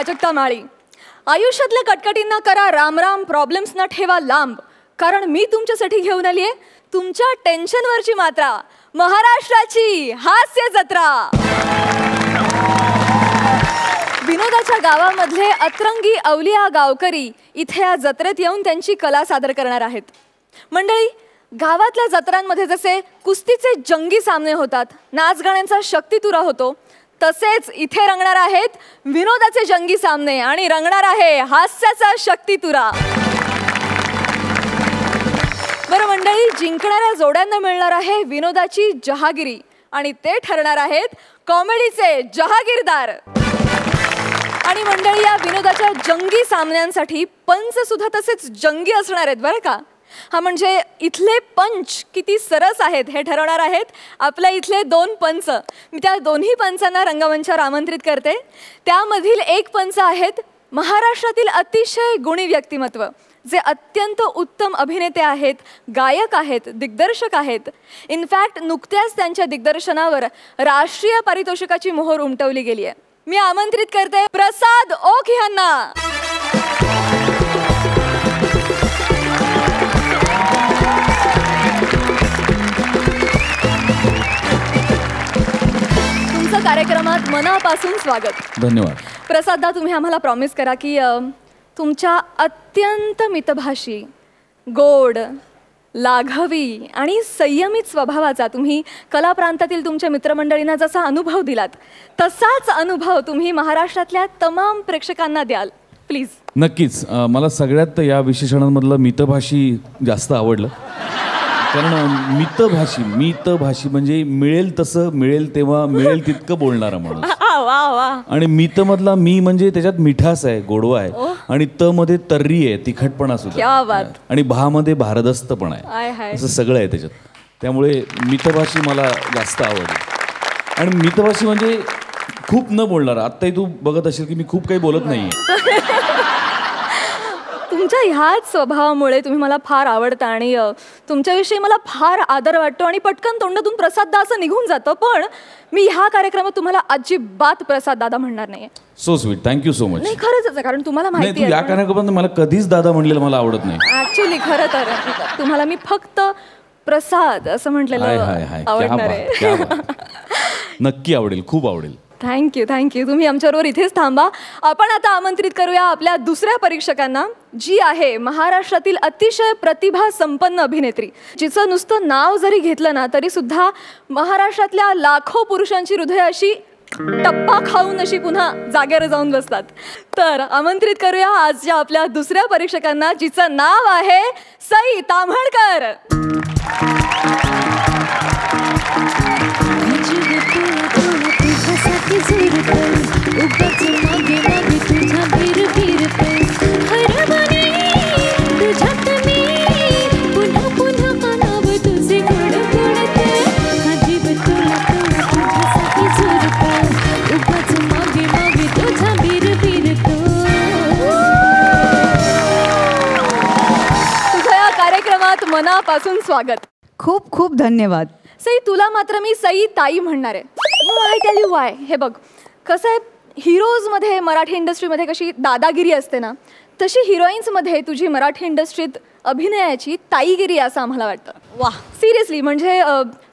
प्राजक्ता माळी. आयुष्यातल्या कटकटींना करा राम राम, प्रॉब्लेम्सना ठेवा लांब, कारण मी तुमच्यासाठी घेऊन आली आहे तुमच्या टेन्शनवरची मात्रा, महाराष्ट्राची हास्य जत्रा. विनोदाच्या गावामधले अतरंगी अवलिया गावकरी इथे या जत्रेत येऊन त्यांची कला सादर करणार आहेत. मंडळी, गावातल्या जत्रांमध्ये जसे कुस्तीचे जंगी सामने होतात, नाचगाण्यांचा शक्तितुरा होतो, तसेच इथे रंगणार आहेत विनोदाचे जंगी सामने आणि रंगणार आहे हास्याचा शक्तितुरा. बरं मंडळी, जिंकणाऱ्या जोड्यांना मिळणार आहे विनोदाची जहागिरी आणि ते ठरणार आहेत कॉमेडीचे जहागीरदार. आणि मंडळी, या विनोदाच्या जंगी सामन्यांसाठी पंच सुद्धा तसेच जंगी असणार आहेत बरं का. हा म्हणजे इथले पंच किती सरस आहेत हे ठरवणार आहेत आपल्या इथले दोन पंच. मी त्या दोन्ही पंचांना रंगमंचावर आमंत्रित करते. त्यामधील एक पंच आहेत महाराष्ट्रातील अतिशय गुणी व्यक्तिमत्व, जे अत्यंत उत्तम अभिनेते आहेत, गायक आहेत, दिग्दर्शक आहेत. इनफॅक्ट नुकत्याच त्यांच्या दिग्दर्शनावर राष्ट्रीय पारितोषिकाची मोहर उमटवली गेली आहे. मी आमंत्रित करते प्रसाद ओक यांना. तुमचं कार्यक्रमात मनापासून स्वागत. धन्यवाद. प्रसाददा, तुम्ही आम्हाला प्रॉमिस करा की तुमच्या अत्यंत मितभाषी, गोड, लाघवी आणि संयमित स्वभावाचा तुम्ही कला प्रांतातील तुमच्या मित्रमंडळींना जसा अनुभव दिलात, तसाच अनुभव तुम्ही महाराष्ट्रातल्या तमाम प्रेक्षकांना द्याल प्लीज. नक्कीच. मला सगळ्यात या विशेषणांमधलं मितभाषी जास्त आवडलं, कारण मितभाषी म्हणजे मिळेल तसं, मिळेल तेव्हा, मिळेल तितकं बोलणारा माणूस. आणि मितमधला मी म्हणजे त्याच्यात मिठास आहे, गोडवा आहे, आणि त मध्ये तर्री आहे, तिखटपणा सुद्धा, आणि भा मध्ये भारदस्तपणा आहे, असं सगळं आहे त्याच्यात. त्यामुळे मितभाषी मला जास्त आवडली. आणि मितभाषी म्हणजे खूप न बोलणारा. आत्ताही तू बघत असेल की मी खूप काही बोलत नाहीये. तुमच्या ह्याच स्वभावामुळे तुम्ही मला फार आवडता आणि तुमच्याविषयी मला फार आदर वाटतो आणि पटकन तोंडातून प्रसाद दा असं निघून जातं. पण मी ह्या कार्यक्रमात तुम्हाला अजिबात प्रसाद दादा म्हणणार नाही. So sweet, thank you so much. नाही, खरंच आहे, कारण तुम्हाला माहिती आहे या कार्यक्रमात मला कधीच दादा म्हणलेलं मला आवडत नाही. ऍक्च्युली खरं तर तुम्हाला मी फक्त प्रसाद असं म्हटलेलं आवडणार आहे. नक्की आवडेल, खूप आवडेल. थँक्यू. तुम्ही आमच्याबरोबर इथेच थांबा. आपण आता आमंत्रित करूया आपल्या दुसऱ्या परीक्षकांना, जी आहे महाराष्ट्रातील अतिशय प्रतिभा संपन्न अभिनेत्री, जिचं नुसतं नाव जरी घेतलं ना तरी सुद्धा महाराष्ट्रातल्या लाखो पुरुषांची हृदय अशी टप्पा खाऊन अशी पुन्हा जागेवर जाऊन बसतात. तर आमंत्रित करूया आजच्या आपल्या दुसऱ्या परीक्षकांना, जिचं नाव आहे सई ताम्हणकर. मनापासून स्वागत. खूप खूप धन्यवाद. सई, तुला मात्र मी सई ताई म्हणणार आहे. I tell you Y. हे बघ, कसं आहे, हिरोजमध्ये मराठी इंडस्ट्रीमध्ये कशी दादागिरी असते ना, तशी हिरोईन्समध्ये तुझी मराठी इंडस्ट्रीत अभिनयाची ताईगिरी असं आम्हाला वाटतं. वा, सिरियसली. म्हणजे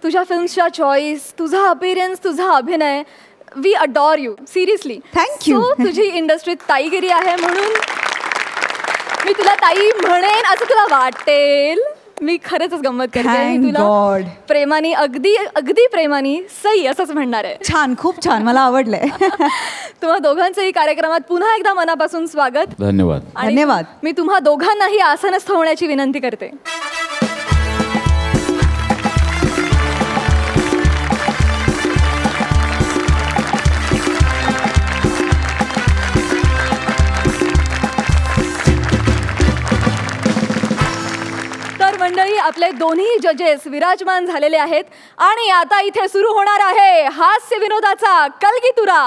तुझ्या फिल्म्सच्या चॉईस, तुझा अपीरियन्स, तुझा अभिनय, वी अडॉर यू सिरियसली. थँक्यू. तुझी इंडस्ट्रीत ताईगिरी आहे म्हणून मी तुला ताई म्हणेन असं तुला वाटेल. मी खरंच गंमत करते. मी तुला प्रेमाने, अगदी अगदी प्रेमाने सई असंच म्हणणार आहे. छान, खूप छान, मला आवडलंय. तुम्हा दोघांचंही कार्यक्रमात पुन्हा एकदा मनापासून स्वागत. धन्यवाद. धन्यवाद. मी तुम्हा दोघांनाही आसनस्थ होण्याची विनंती करते. मंडळी, आपले दोन्ही जजेस विराजमान झालेले आहेत आणि आता इथे सुरू होणार आहे हास्य विनोदाचा कलगीतुरा.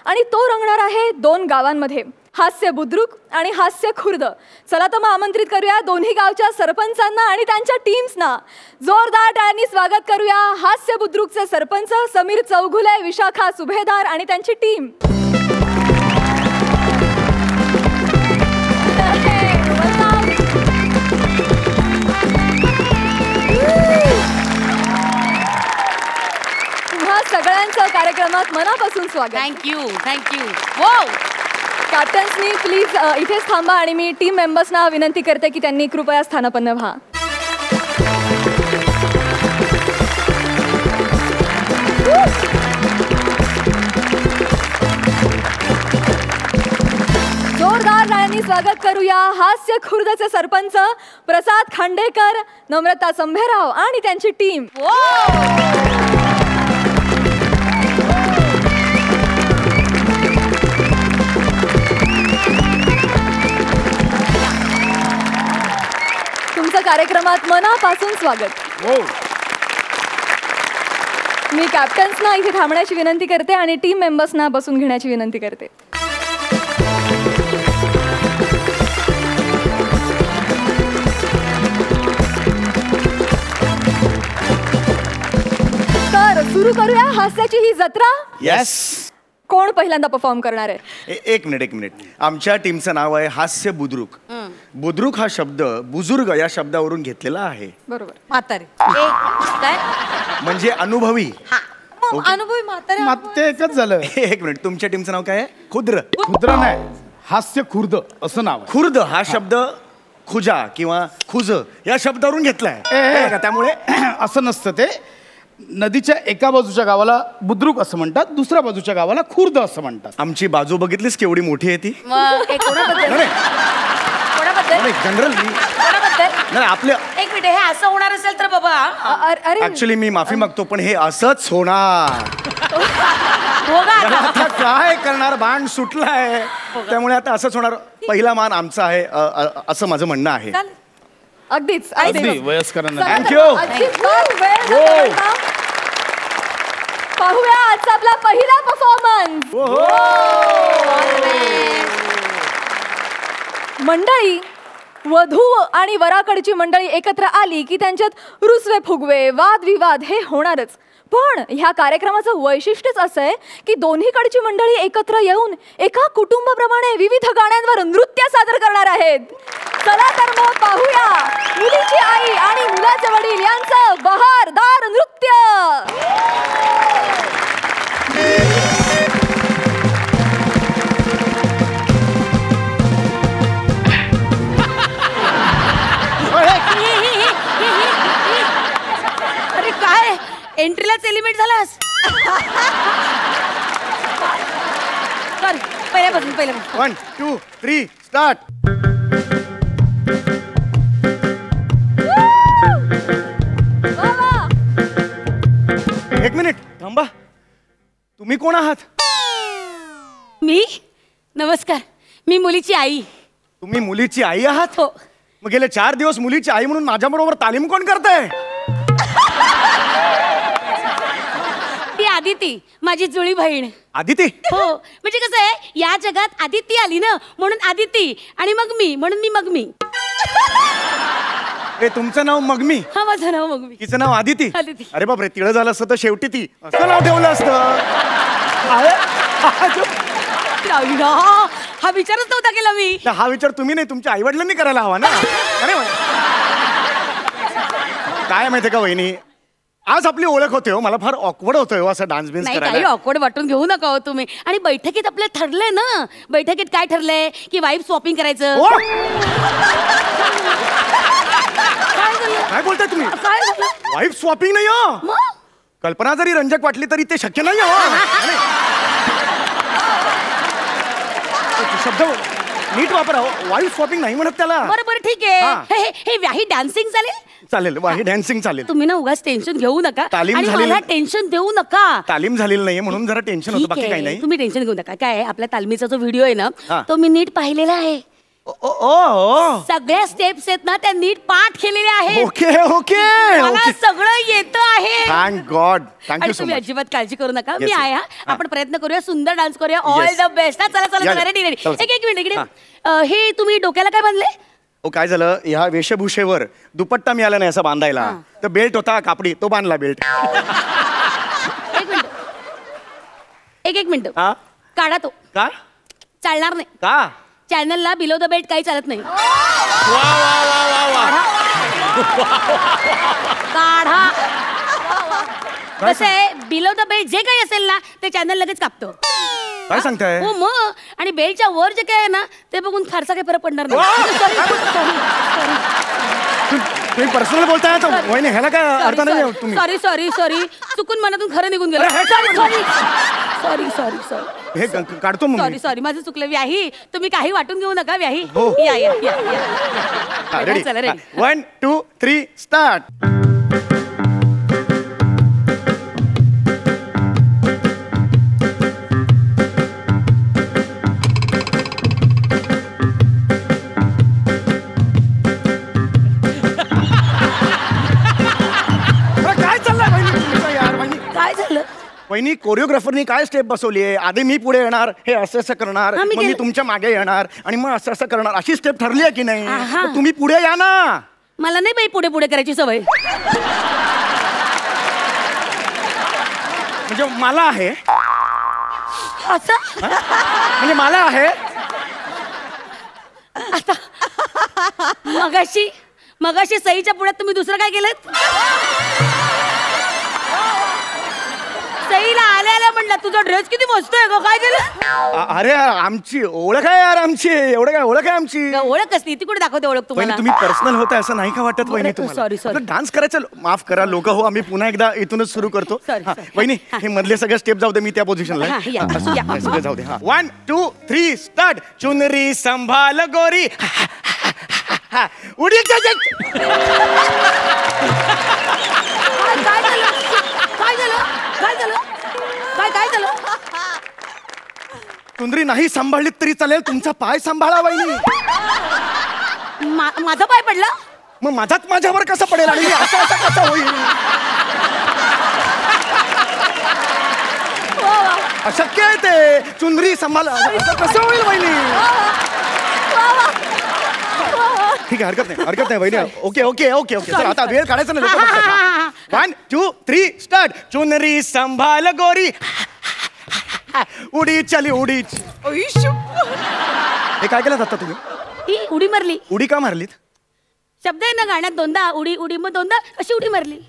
आणि तो रंगणार आहे दोन गावांमध्ये, हास्य बुद्रुक आणि हास्य खुर्द. चला तर मग आमंत्रित करूया दोन्ही गावच्या सरपंचांना आणि त्यांच्या टीम्सना. जोरदार टाळ्यांनी स्वागत करूया हास्य बुद्रुकचे सरपंच समीर चौघुले, विशाखा सुभेदार आणि त्यांची टीम. तुमचं कार्यक्रमात मनापासून स्वागत. थँक्यू. हो कॅप्टन्सनी प्लीज इथेच थांबा आणि मी टीम मेंबर्सना विनंती करते की त्यांनी कृपया स्थानापन्न व्हा. जोरदार टाळ्यांनी स्वागत करूया हास्य खुर्दचे सरपंच प्रसाद खांडेकर, नम्रता संभेराव आणि त्यांची टीम. तुमचं कार्यक्रमात मनापासून स्वागत. मी कॅप्टन्सना इथे थांबण्याची विनंती करते आणि टीम मेंबर्सना बसून घेण्याची विनंती करते. तर सुरू करूया हास्याची ही जत्रा. येस. कोण पहिल्यांदा परफॉर्म करणार आहे? एक मिनिट. आमच्या टीमचं नाव आहे हास्य बुद्रुक. बुद्रुक हा शब्द बुजुर्ग या शब्दावरून घेतलेला आहे. बरोबर. म्हातारे काय म्हणजे अनुभवी. अनुभवी म्हातारे ते एकच झालं. एक मिनिट, तुमच्या टीमचं नाव काय आहे? खुद्र. खुद्र नाही, हास्य खुर्द असं नाव आहे. खुर्द हा शब्द खुजा किंवा खुज या शब्दावरून घेतलाय का? त्यामुळे असं नसतं ते. नदीच्या एका बाजूच्या गावाला बुद्रुक असं म्हणतात, दुसऱ्या बाजूच्या गावाला खुर्द असं म्हणतात. आमची बाजू बघितलीस केवढी मोठी आहे ती. कोणाबद्दल जनरल नाही आपल्या. एक मिनिट, हे असं होणार असेल तर बाबा अरे ऍक्च्युली मी माफी मागतो पण हे असंच होणार. हो का आता काय करणार, बाण सुटलाय त्यामुळे आता असंच होणार. पहिला मान आमचा आहे असं माझं म्हणणं आहे. अगदीच अगदी वयस्करांना. थँक्यू. पाहूया आजचा आपला पहिला परफॉर्मन्स. मंडळी, वधू आणि वराकडची मंडळी एकत्र आली की त्यांच्यात रुसवे फुगवे वादविवाद हे होणारच. पण ह्या कार्यक्रमाचं वैशिष्ट्यच असं आहे की दोन्हीकडची मंडळी एकत्र येऊन एका कुटुंबाप्रमाणे विविध गाण्यांवर नृत्य सादर करणार आहेत. चला तर मग पाहूया मुलीची आई आणि मुलाचे वडील यांचं बहारदार नृत्य. अरे काय एंट्रीलाच एलिमेंट झालास. सॉरी, पहिल्यापासून 1 2 3 स्टार्ट. एक मिनिट थांबा. तुम्ही कोण आहात? मी नमस्कार, मी मुलीची आई. तुम्ही मुलीची आई आहात? हो. मग गेले 4 दिवस मुलीची आई म्हणून माझ्या बरोबर तालीम कोण करताय? ती आदिती, माझी जुळी बहीण. आदिती? हो, म्हणजे कसं आहे, या जगात आदिती आली ना म्हणून आदिती, आणि मग मी म्हणून मी. ए तुमचं नाव मगमी? हा, माझं नाव मग मी. तिचं नाव आदिती? आदिती. अरे बापरे, तिळं झालं असतं तर शेवटी ती असं नाव ठेवलं असतं. हा विचारच नव्हता केला मी. हा विचार तुम्ही नाही, तुमच्या आई वडिलांनी करायला हवा ना. अरे काय माहितीये का वहिनी, आज आपली ओळख होते हो, मला फार ऑकवर्ड होतोय हो असं डान्स बिन्स नाही, काही करायला. ऑकवर्ड वाटून घेऊ नका हो तुम्ही. आणि बैठकीत आपलं ठरलंय ना, बैठकीत काय ठरलंय की वाईफ स्वॉपिंग करायचं. ओ! काय झालं? काय बोलताय तुम्ही? काय झालं? वाईफ स्वॉपिंग नाही हो. मग? कल्पना जरी रंजक वाटली तरी ते शक्य नाही हो. शब्द नीट वापरा. वाईफ स्वॉपिंग नाही म्हणत त्याला. बरं ठीक आहे. हे व्याही डान्सिंग चालेल? चालेल, वाही डान्सिंग चालेल. तुम्ही ना उगाच टेन्शन घेऊ नका तालीम आणि झालेली- मला टेन्शन देऊ नका. तालीम झालेली नाहीये म्हणून जरा टेन्शन होतं, ठीक बाकी काही आहे, नाही. तुम्ही टेन्शन घेऊ नका. काय आहे, आपल्या तालमीचा जो व्हिडिओ आहे ना, हा. तो मी नीट पाहिलेला आहे. सगळ्या स्टेप्स आहेत ना, त्या नीट पाठ केलेल्या आहेत. ओके ओके मला ओके. सगळं येतं आहे. थँक गॉड, थँक्यू आणि सो तुम्ही मच. अजिबात काळजी करू नका. Yes, मी yes. आहे. आपण प्रयत्न करूया, सुंदर डान्स करूया. All Yes. The best. चला चला या, चला, रेडी रेडी. चला, एक मिनिट इकडे. हा. हे तुम्ही डोक्याला काय बांधले? काय झालं, ह्या वेशभूषेवर दुपट्टा मिळाला नाही असा बांधायला, तर बेल्ट होता कापडी, तो बांधला बेल्ट. एक मिनिट, एक मिनिट. हा काढा तो. का? चालणार नाही. का? चॅनलला बिलो द बेल्ट काही चालत नाही. काढा. कसं आहे बिलो द बेल्ट जे काही असेल ना ते चॅनल लगेच कापतो. काय सांगताय? हो मग. आणि बेल्टच्या वर जे काय आहे ना ते बघून फारसा काही फरक पडणार नाही. तुम्ही पर्सनल बोलताय आता वहिनी, ह्याला काय अर्थ नाही तुम्ही. सॉरी सॉरी सॉरी चुकून मनातून खरं निघून गेलं. सॉरी सॉरी सॉरी सॉरी हे काढतो मग सॉरी सॉरी माझं चुकलं. व्याही तुम्ही काही वाटून घेऊ नका. व्याही हो. या या या या. रेडी. चला रेडी. 1 2 3 स्टार्ट. वहिनी कोरिओग्राफरनी काय स्टेप बसवली आहे? आधी मी पुढे येणार, हे असं असं करणार, हा, मी मग मी केलं. तुमच्या मागे येणार आणि मग असं असं करणार, अशी स्टेप ठरली आहे की नाही? आहा. मग तुम्ही पुढे या ना. मला नाही बाई पुढे पुढे करायची सवय. म्हणजे मला आहे, असं म्हणजे मला आहे. आता मगाशी सईच्या पुढ्यात तुम्ही दुसरं काय केलं? सईला आल्या म्हणलं तुझा ड्रेस किती मस्त आहे ग, काय केलं? अरे आमची ओळख आहे यार, आमची एवढं काय ओळख आहे आमची. ओळख कसली ती कुठे दाखवते ओळख तुम्हाला? वहिनी तुम्ही पर्सनल होताय असं नाही का वाटत वहिनी तुम्हाला? Sorry, sorry. डान्स करायचं माफ करा लोक हो, आम्ही पुन्हा एकदा इथूनच सुरू करतो. Sorry, हा, sorry. वहिनी हे मधले सगळे स्टेप जाऊ दे, मी त्या पोझिशनला हा, या, या. सगळे जाऊ दे. 1 2 3 स्टार्ट. चुनरी संभाल गोरी उडी. काय झालं? काय झालं? काय झालं? काय झालं? चुनरी नाही सांभाळलीत तरी चालेल, तुमचा पाय सांभाळा वहिनी. माझा पाय पडला? मग माझाच माझ्यावर कसं पडेल आणि असं असं कसं होईल? अशक्य आहे ते. चुनरी सांभाळा असं कसं होईल वहिनी? ठीक आहे, हरकत नाही वहिनी. Okay okay okay okay. चला आता वेळ काढायचा नाही. 1 2 3 स्टार्ट. चुनरी संभाल गोरी उडी चली उडी. हे काय केलं आता तुम्ही? ही उडी मारली. उडी का मारलीत? शब्द आहे ना गाण्यात, दोनदा उडी उडी मग दोनदा अशी उडी मारली.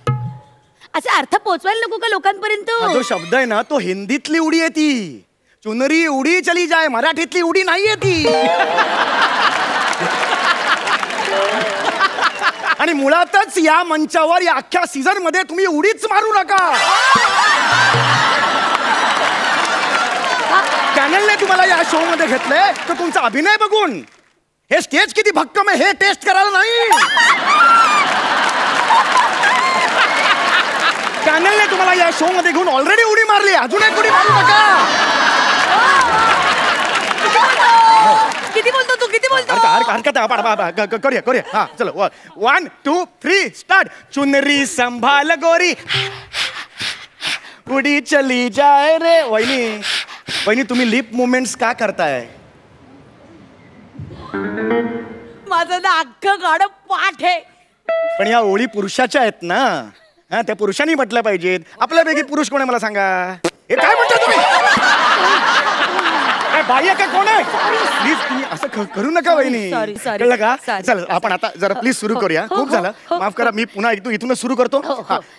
असा अर्थ पोचवायला नको का लोकांपर्यंत? हा जो शब्द आहे ना तो हिंदीतली उडी आहे ती. चुनरी उडी चली जाय, मराठीतली उडी नाहीये ती. आणि मुळातच या मंचावर या अख्ख्या सीझन मध्ये तुम्ही उडीच मारू नका. चॅनलने तुम्हाला या शो मध्ये घेतलंय तर तुमचा अभिनय बघून हे स्टेज किती भक्कम आहे हे टेस्ट करायला नाही. चॅनलने तुम्हाला या शो मध्ये घेऊन ऑलरेडी उडी मारली, अजून एक उडी मारू नका. किती बोलतो तू? किती बोलतो? हरकत करूया. हा चलो 1 2 3 स्टार्ट. चुनरी संभाल गोरी उडी चली जाय रे. वहिनी तुम्ही लिप मुवमेंट्स का करताय? माझं ना अख्खं गाणं पाठ आहे. पण या ओळी पुरुषाच्या आहेत ना, हा त्या पुरुषांनी म्हटल्या पाहिजेत. आपल्यापैकी पुरुष कोण आहे मला सांगा? हे काय म्हणता तुम्ही? बाई आहे का कोण आहे? प्लीज तुम्ही असं करू नका वहिनी. Sorry, sorry. कळलं का? Sorry. चल आपण आता जरा प्लीज सुरू करूया. खूप झालं, माफ करा. मी पुन्हा इथूनच सुरू करतो.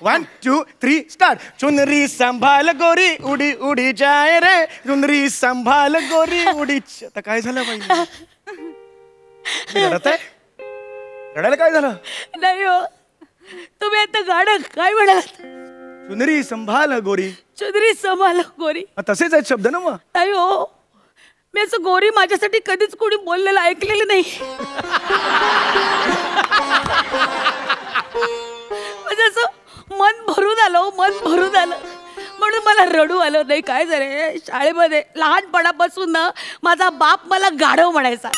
1 2 3 स्टार्ट. चुनरी संभाल गोरी उडी उडी जाय रे. चुनरी संभाल गोरी उडी. आता काय झालं वहिनी? रडत आहे? रडायला काय झालं? नाही हो, तुम्ही आता गाणं काय म्हणालात? चुनरी संभाल गोरी. चुनरी संभाल गोरी. तसेच आहेत शब्द ना मग. नाही हो, मी असं गोरी माझ्यासाठी कधीच कोणी बोललेलं ऐकलेलं नाही. म्हणजे असं मन भरून आलं म्हणून मला रडू आलं. नाही काय झालं, शाळेमध्ये लहानपणापासून ना माझा बाप मला गाढव म्हणायचा.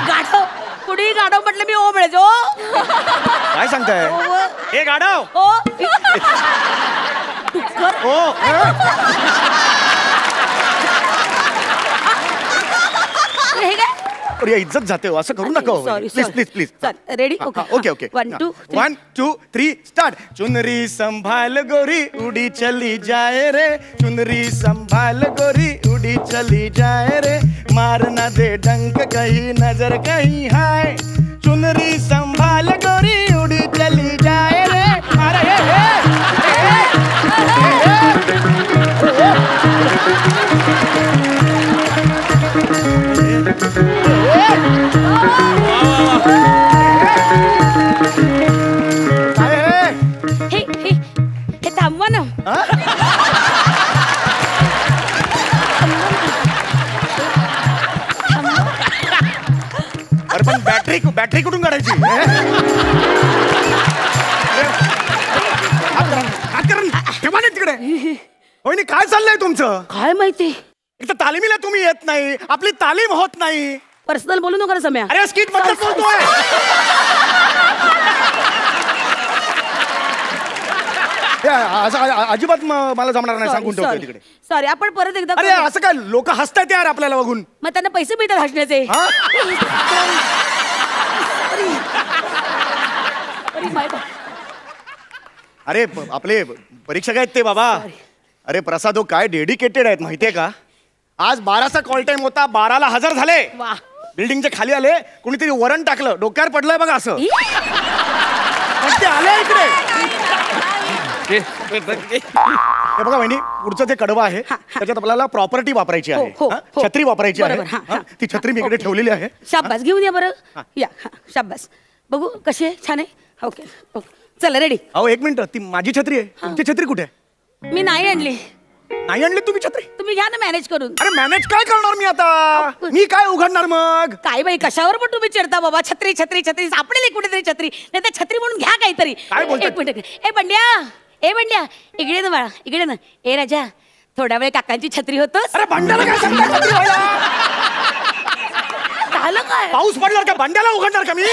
गाढव, कुणीही गाढव म्हटलं मी ओ म्हणायचो. ओ काय सांगताय? हे गाढव ओ ओ. हे काय? अरे इज्जत जाते हो, असं करू नका. Sorry, please sorry. Please please. चल, ready? Okay. ओके 1 2 3. 1 2 3 स्टार्ट. चुनरी संभाल गोरी उडी चली जाए रे. चुनरी संभाल गोरी उडी चली जाए रे. मारना दे डंक कहीं नजर कहीं हाय. चुनरी संभाल गोरी उडी चली जाए रे. अरे बॅटरी कुठून काढायची ठेवा नाही तिकडे. वहिनी काय चाललंय तुमचं? काय माहिती, एक तर तालीमीला तुम्ही येत नाही, आपली तालीम होत नाही. पर्सनल बोलू नका रे सम्या. अरे स्किट बद्दल बोलतोय. अजिबात मला जमणार नाही, सांगून ठेवतोय तिकडे. सॉरी, आपण परत एकदा अरे असं काय, लोक हसतायत यार आपल्याला बघून. मग त्यांना पैसे मिळतात हसण्याचे. हा? अरे आपले परीक्षक आहेत ते बाबा. अरे प्रसाद काय डेडिकेटेड आहेत माहितीये का. आज 12चा कॉल टाइम होता, 12ला हजर झाले. वा. बिल्डिंगच्या खाली आले, कोणीतरी वरण टाकलं, डोक्यावर पडलंय बघा असं. पण ते आले इकडे. हे बघा वहिनी, पुढचं जे कडवं आहे त्याच्यात आपल्याला प्रॉपर्टी वापरायची आहे. छत्री वापरायची आहे. ती छत्री मी इकडे ठेवलेली आहे. शाबास, घेऊन या बरं. या, शाबास. बघू कशी आहे, छान आहे. ओके, चला रेडी. अहो एक मिनिट, ती माझी छत्री आहे, तुमची छत्री कुठे आहे? मी नाही आणली. नाही आणली तुम्ही छत्री? तुम्ही घ्या ना मॅनेज करून. अरे मॅनेज काय करणार मी आता, मी काय उघडणार मग? काय बाई, कशावर पण तुम्ही चिडता बाबा. छत्री छत्री छत्री सापडेल कुठेतरी छत्री, नाही तर छत्री म्हणून घ्या काहीतरी. काय बोलताय? एक मिनिट. ए बंड्या इकडे ना बाळा, इकडे ना. ए राजा, थोडा वेळ काकांची छत्री होतोस. अरे बंड्याला काय सांगताय छत्री व्हायला? झालं काय? पाऊस पडणार का बंड्याला उघडणार का मी?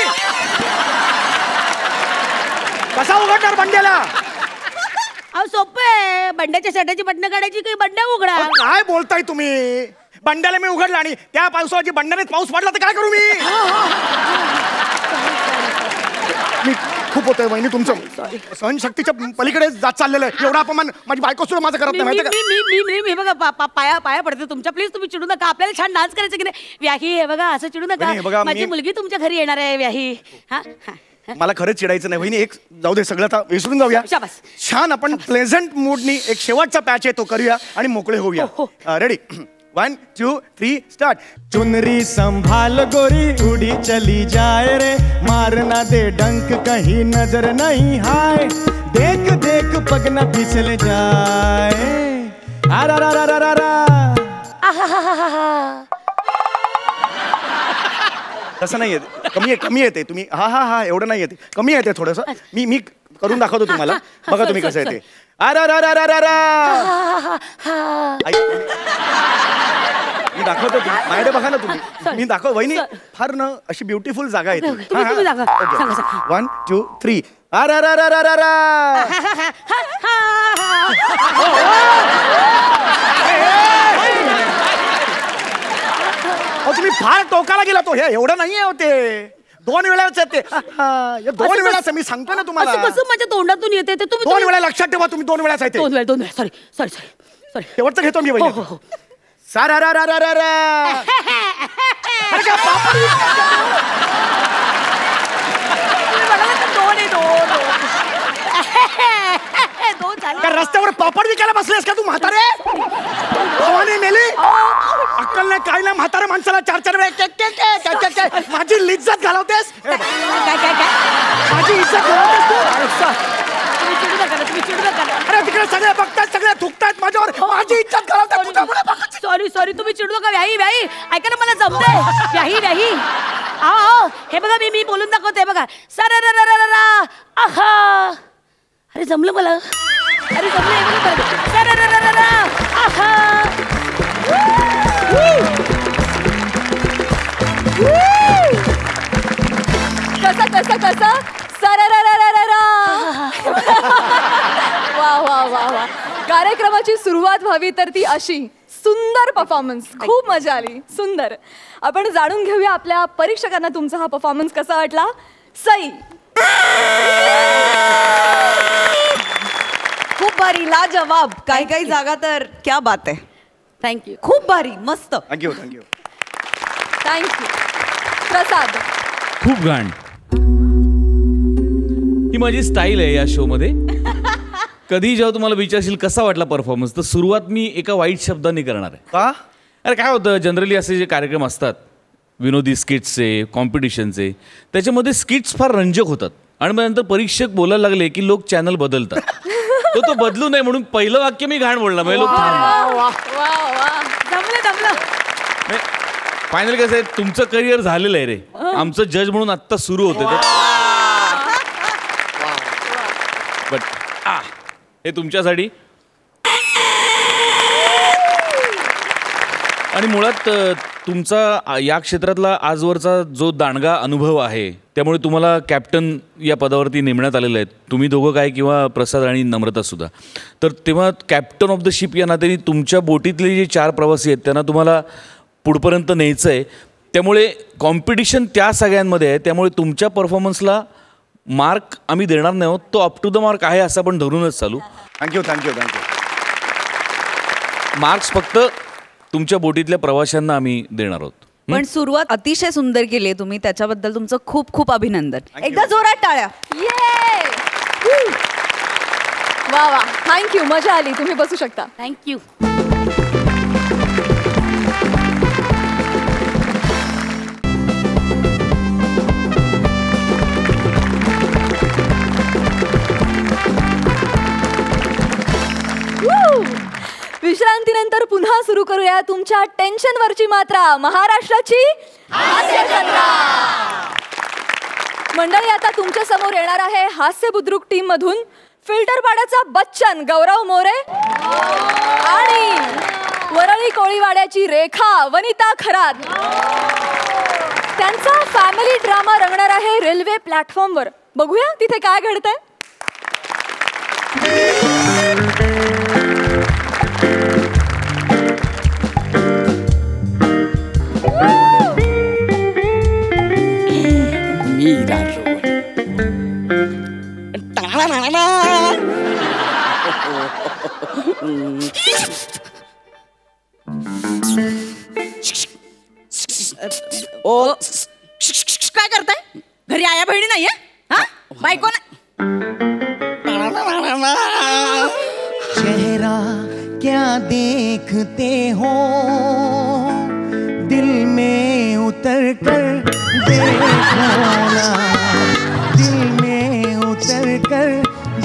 कसा उघडणार बंड्याला? अहो सोपं आहे, बंड्याच्या शर्टाची बटणं काढायची की बंड्या उघडा. काय बोलताय तुम्ही? बंड्याला मी उघडला आणि त्या पावसाची बंड्याने पाऊस पडला तर काय करू मी? मी खूप होतंय वहिनी तुमचं, सहनशक्तीच्या पलीकडे जात चाललेलं आहे. एवढा अपमान माझी बायको सुद्धा माझं करत नाही माहिती का? मी बघा पाया पडते तुमच्या. प्लीज तुम्ही चिडू नका. आपल्याला छान डान्स करायचं की नाही. व्याही हे बघा, असं चिडू नका. माझी मुलगी तुमच्या घरी येणार आहे व्याही. मला खरंच चिडायचं नाही वहिनी. एक जाऊ दे, सगळं आता विसरून जाऊया. शाबास. छान आपण प्लेझंट मूडनी एक शेवटचा पॅच आहे तो करूया आणि मोकळे होऊया. Ready, 1 2 3 start. चुनरी संभाल गोरी उड़ी चली जाए रे, मारना दे डंक कहीं नजर नहीं हाय, देख देख पग न फिसल जाए. तसं नाही येत, कमी येते. तुम्ही हा हा हा एवढं नाही येते, कमी येते थोडंसं. मी करून दाखवतो तुम्हाला, बघा तुम्ही कसं येते. मी दाखवतो, माझ्याकडे बघा ना तुम्ही. मी दाखव वहिनी, फार न अशी ब्युटिफुल जागा येते. 1 2 3. तुम्ही फार टोकाला गेला. तो हे एवढं नाहीये होते, 2 वेळाच येते. 2 वेळाच मी सांगतो ना तुम्हाला. कसं माझ्या तोंडातून येते ते तुम्ही 2 वेळा लक्षात ठेवा. तुम्ही 2 वेळाच येते. 2 वेळा. सॉरी. शेवटचं घेतो मी वहिनी. रस्त्यावर पापड विकायला बसलेस का तू म्हातारे? मेली अक्कल नाही, काय नाही. म्हातारे माणसाला 4 वेळा माझी लिज्जत घालवतेस. माझी इज्जत घालवतेस तू. अरे तिकडे सगळे बघतात, सगळे थुकतायत माझ्यावर. माझी इज्जत घालवतात. सॉरी तुम्ही चिडू नका. व्याही ऐका ना, मला जमतंय. व्याही आओ, हे बघा मी बोलून दाखवते बघा. आहा, अरे जमलं मला. अरे जमलं. आहा. कसं वा. कार्यक्रमाची सुरुवात व्हावी तर ती अशी. सुंदर परफॉर्मन्स, खूप मजा आली. सुंदर. आपण जाणून घेऊया आपल्या परीक्षकांना तुमचा हा परफॉर्मन्स कसा वाटला. सई. खूप भारी, लाजवाब. काही जागा तर क्या बात आहे. थँक्यू. खूप भारी, मस्त. थँक्यू. प्रसाद. खूप घाण. ही माझी स्टाईल आहे या शो मध्ये. कधी जेव्हा तुम्हाला विचारशील कसा वाटला परफॉर्मन्स, तर सुरुवात मी एका वाईट शब्दाने करणार आहे. का? अरे काय होतं, जनरली असे जे कार्यक्रम असतात विनोदी स्किट्सचे, कॉम्पिटिशनचे, त्याच्यामध्ये स्किट्स फार रंजक होतात आणि मग नंतर परीक्षक बोलायला लागले की लोक चॅनल बदलतात. तो बदलू नये म्हणून पहिलं वाक्य मी घाण बोलला. म्हणजे लोक फायनल कसं आहे, तुमचं करिअर झालेलं आहे रे. आमचं जज म्हणून आत्ता सुरू होतं. बट हे तुमच्यासाठी. आणि मुळात तुमचा या क्षेत्रातला आजवरचा जो दांडगा अनुभव आहे, त्यामुळे तुम्हाला कॅप्टन या पदावरती नेमण्यात आलेलं आहे. तुम्ही दोघं काय किंवा प्रसाद आणि नम्रता सुद्धा. तर तेव्हा कॅप्टन ऑफ द शिप या नात्याने तुमच्या बोटीतले जे 4 प्रवासी आहेत त्यांना तुम्हाला पुढपर्यंत न्यायचं आहे. त्यामुळे कॉम्पिटिशन त्या सगळ्यांमध्ये आहे. त्यामुळे तुमच्या परफॉर्मन्सला मार्क आम्ही देणार नाही आहोत. तो अप टू द मार्क आहे असं आपण धरूनच चालू. थँक्यू. मार्क्स फक्त तुमच्या बोटीतल्या प्रवाशांना आम्ही देणार आहोत. पण सुरुवात अतिशय सुंदर केली आहे तुम्ही, त्याच्याबद्दल तुमचं खूप खूप अभिनंदन. एकदा जोरात टाळ्या. ये वा वा, थँक्यू. मजा आली. तुम्ही बसू शकता. थँक्यू. विश्रांतीनंतर पुन्हा सुरू करूया तुमच्या टेन्शनवरची मात्रा, महाराष्ट्राची हास्य जत्रा. मंडळी, आता तुमच्या समोर येणार आहे हास्य बुद्रुक टीम मधून फिल्टर पाड्याचा बच्चन गौरव मोरे आणि वरळी कोळीवाड्याची रेखा वनिता खरात. त्यांचा फॅमिली ड्रामा रंगणार आहे रेल्वे प्लॅटफॉर्मवर. बघूया तिथे काय घडतंय. ओ काय करताय? घरी आया बहिणी नाहीये? हा, बायको चेहरा क्या देखते हो, दिल में उतर कर देखो ना, दिल में उतर कर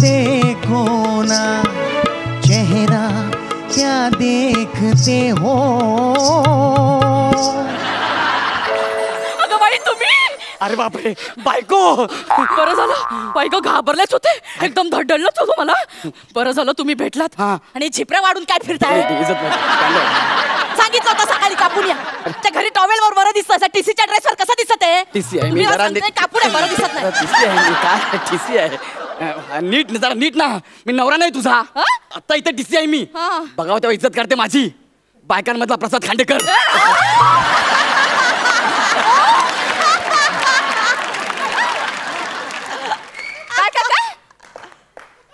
देखो ना, चेहरा क्या देखते हो. अगं बाई, तुम्ही? अरे बापरे, बायको. बरं झालं, बायको घाबरलेच होते, एकदम धडधडलंच होतो मला. बरं झालं तुम्ही भेटलात. आणि झिपऱ्या वाढून काय फिरताय? सांगितलं होतं सकाळी कापून या. त्या घरी टॉवेल वर बरं दिसतं, टीसीच्या ड्रेसवर कसं दिसत आहे? टीसी आहे तुम्ही सांगताय कापून आहे, बरं दिसत नाही. टीसी आहे मी, काय टीसी आहे. नीट जरा नीट ना, मी नवरा नाही तुझा. आता इथे टीसी आहे मी. बघावं तेव्हा इज्जत करते माझी. बायकांमधला प्रसाद खांडेकर.